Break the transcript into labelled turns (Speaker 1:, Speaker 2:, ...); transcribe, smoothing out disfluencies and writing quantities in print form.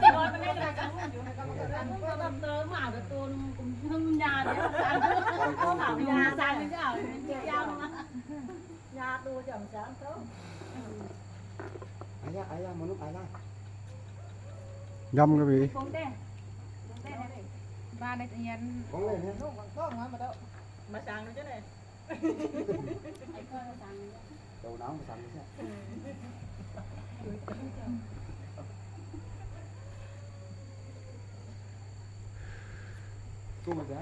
Speaker 1: ที่บ่ตะแม่นจังอยู่ให้ก็เติมหมากับตัวนึงยาเนี่ยยาสั่งก็เอายาตัวจังจังเต้า
Speaker 2: ayah mau ayah
Speaker 3: ยำก็มี
Speaker 1: คงเด้บ้านในเอียน
Speaker 2: con lên ha
Speaker 1: ลูกก็มาเด้อมาสั่งจังได๋ไอ้พ่อสั่ง
Speaker 2: đầu não màสั่งใช่กูมาจ้า